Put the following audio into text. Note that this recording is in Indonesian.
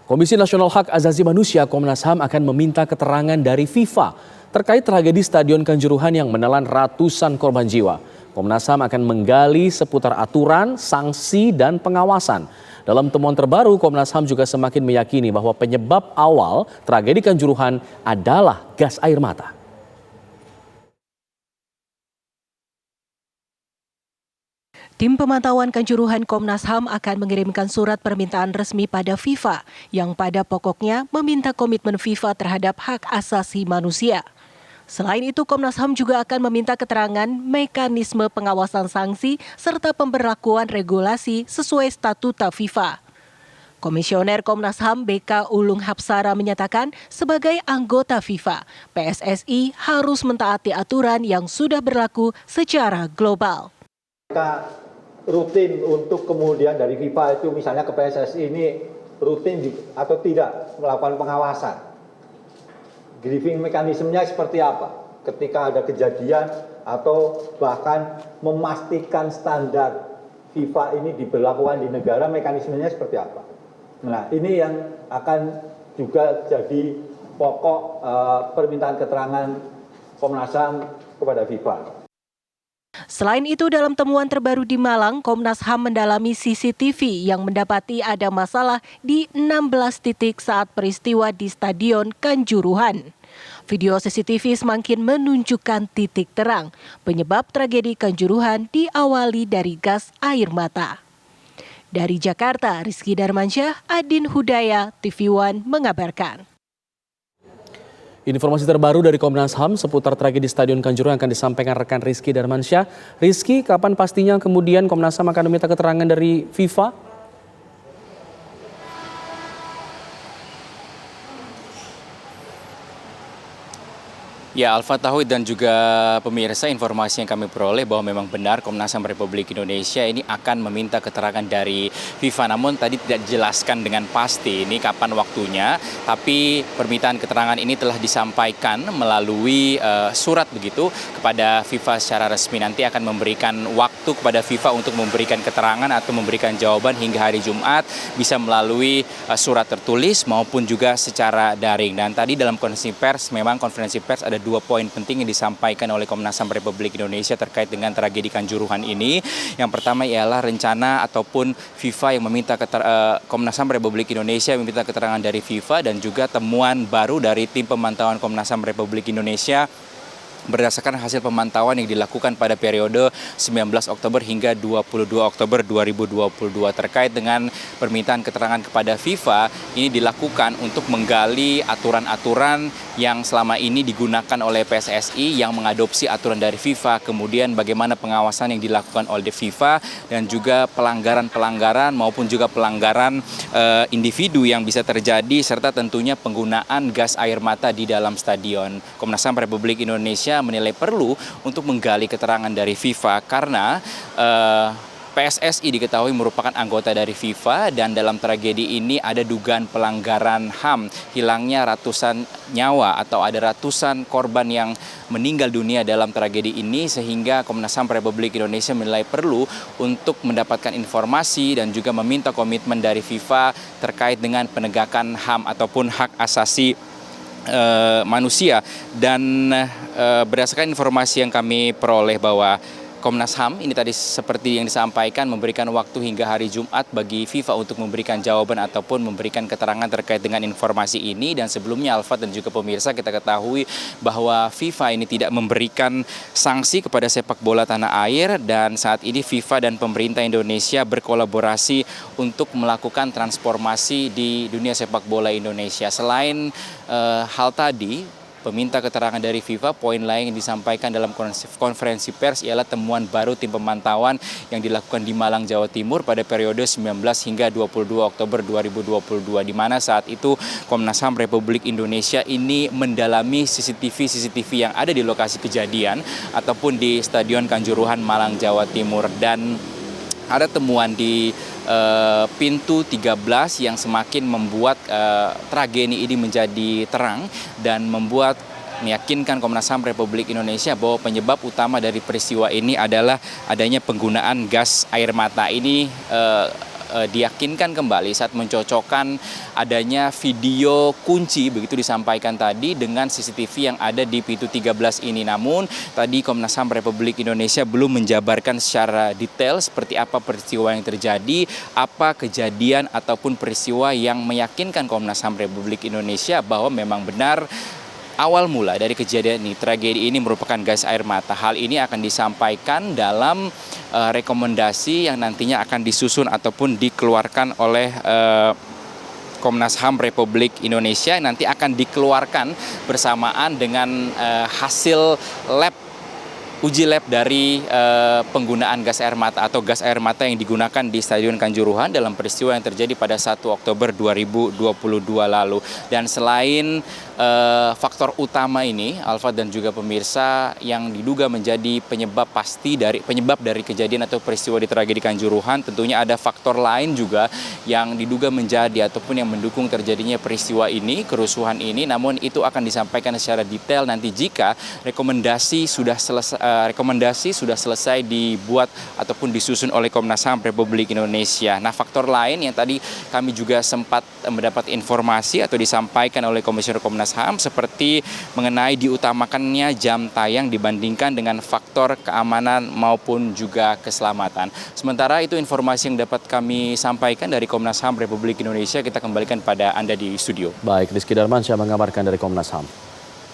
Komisi Nasional Hak Asasi Manusia Komnas HAM akan meminta keterangan dari FIFA terkait tragedi Stadion Kanjuruhan yang menelan ratusan korban jiwa. Komnas HAM akan menggali seputar aturan, sanksi, dan pengawasan. Dalam temuan terbaru, Komnas HAM juga semakin meyakini bahwa penyebab awal tragedi Kanjuruhan adalah gas air mata. Tim pemantauan Kanjuruhan Komnas HAM akan mengirimkan surat permintaan resmi pada FIFA yang pada pokoknya meminta komitmen FIFA terhadap hak asasi manusia. Selain itu, Komnas HAM juga akan meminta keterangan mekanisme pengawasan sanksi serta pemberlakuan regulasi sesuai statuta FIFA. Komisioner Komnas HAM BK Ulung Hapsara menyatakan sebagai anggota FIFA, PSSI harus mentaati aturan yang sudah berlaku secara global. Rutin untuk kemudian dari FIFA itu misalnya ke PSSI ini rutin atau tidak melakukan pengawasan. Grieving mekanismenya seperti apa? Ketika ada kejadian atau bahkan memastikan standar FIFA ini diberlakukan di negara, mekanismenya seperti apa? Nah, ini yang akan juga jadi pokok permintaan keterangan Komnas HAM kepada FIFA. Selain itu, dalam temuan terbaru di Malang, Komnas HAM mendalami CCTV yang mendapati ada masalah di 16 titik saat peristiwa di Stadion Kanjuruhan. Video CCTV semakin menunjukkan titik terang. Penyebab tragedi Kanjuruhan diawali dari gas air mata. Dari Jakarta, Rizky Darmansyah, Adin Hudaya, TV One mengabarkan. Informasi terbaru dari Komnas HAM seputar tragedi Stadion Kanjuruhan akan disampaikan rekan Rizky Darmansyah. Rizky, kapan pastinya kemudian Komnas HAM akan meminta keterangan dari FIFA? Ya, Alfa Tauhid dan juga pemirsa, informasi yang kami peroleh bahwa memang benar Komnas HAM Republik Indonesia ini akan meminta keterangan dari FIFA. Namun tadi tidak dijelaskan dengan pasti ini kapan waktunya, tapi permintaan keterangan ini telah disampaikan melalui surat begitu kepada FIFA secara resmi. Nanti akan memberikan waktu kepada FIFA untuk memberikan keterangan atau memberikan jawaban hingga hari Jumat, bisa melalui surat tertulis maupun juga secara daring. Dan tadi dalam konferensi pers ada 2 poin penting yang disampaikan oleh Komnas HAM Republik Indonesia terkait dengan tragedi Kanjuruhan ini. Yang pertama ialah rencana ataupun FIFA yang meminta Komnas HAM Republik Indonesia meminta keterangan dari FIFA, dan juga temuan baru dari tim pemantauan Komnas HAM Republik Indonesia berdasarkan hasil pemantauan yang dilakukan pada periode 19 Oktober hingga 22 Oktober 2022 terkait dengan permintaan keterangan kepada FIFA. Ini dilakukan untuk menggali aturan-aturan yang selama ini digunakan oleh PSSI yang mengadopsi aturan dari FIFA, kemudian bagaimana pengawasan yang dilakukan oleh FIFA, dan juga pelanggaran-pelanggaran maupun juga pelanggaran individu yang bisa terjadi, serta tentunya penggunaan gas air mata di dalam stadion. Komnas HAM Republik Indonesia menilai perlu untuk menggali keterangan dari FIFA karena PSSI diketahui merupakan anggota dari FIFA, dan dalam tragedi ini ada dugaan pelanggaran HAM, hilangnya ratusan nyawa atau ada ratusan korban yang meninggal dunia dalam tragedi ini, sehingga Komnas HAM Republik Indonesia menilai perlu untuk mendapatkan informasi dan juga meminta komitmen dari FIFA terkait dengan penegakan HAM ataupun hak asasi manusia. Dan berdasarkan informasi yang kami peroleh bahwa Komnas HAM ini tadi seperti yang disampaikan memberikan waktu hingga hari Jumat bagi FIFA untuk memberikan jawaban ataupun memberikan keterangan terkait dengan informasi ini. Dan sebelumnya Alfa dan juga pemirsa, kita ketahui bahwa FIFA ini tidak memberikan sanksi kepada sepak bola tanah air, dan saat ini FIFA dan pemerintah Indonesia berkolaborasi untuk melakukan transformasi di dunia sepak bola Indonesia. Selain hal tadi, peminta keterangan dari FIFA, poin lain yang disampaikan dalam konferensi pers ialah temuan baru tim pemantauan yang dilakukan di Malang, Jawa Timur pada periode 19 hingga 22 Oktober 2022, di mana saat itu Komnas HAM Republik Indonesia ini mendalami CCTV yang ada di lokasi kejadian ataupun di Stadion Kanjuruhan Malang, Jawa Timur. Dan ada temuan di pintu 13 yang semakin membuat tragedi ini menjadi terang dan meyakinkan Komnas HAM Republik Indonesia bahwa penyebab utama dari peristiwa ini adalah adanya penggunaan gas air mata. Ini diyakinkan kembali saat mencocokkan adanya video kunci begitu disampaikan tadi dengan CCTV yang ada di pintu 13 ini. Namun tadi Komnas HAM Republik Indonesia belum menjabarkan secara detail seperti apa peristiwa yang terjadi, apa kejadian ataupun peristiwa yang meyakinkan Komnas HAM Republik Indonesia bahwa memang benar awal mula dari kejadian ini, tragedi ini merupakan gas air mata. Hal ini akan disampaikan dalam rekomendasi yang nantinya akan disusun ataupun dikeluarkan oleh Komnas HAM Republik Indonesia, yang nanti akan dikeluarkan bersamaan dengan hasil uji lab dari penggunaan gas air mata atau gas air mata yang digunakan di Stadion Kanjuruhan dalam peristiwa yang terjadi pada 1 Oktober 2022 lalu. Dan selain faktor utama ini, Alfa dan juga pemirsa, yang diduga menjadi penyebab dari kejadian atau peristiwa di tragedi Kanjuruhan, tentunya ada faktor lain juga yang diduga menjadi ataupun yang mendukung terjadinya peristiwa ini, kerusuhan ini. Namun itu akan disampaikan secara detail nanti jika rekomendasi sudah selesai dibuat ataupun disusun oleh Komnas HAM Republik Indonesia. Nah, faktor lain yang tadi kami juga sempat mendapat informasi atau disampaikan oleh Komisioner Komnas HAM seperti mengenai diutamakannya jam tayang dibandingkan dengan faktor keamanan maupun juga keselamatan. Sementara itu informasi yang dapat kami sampaikan dari Komnas HAM Republik Indonesia, kita kembalikan pada Anda di studio. Baik, Rizky Darmansyah mengabarkan dari Komnas HAM.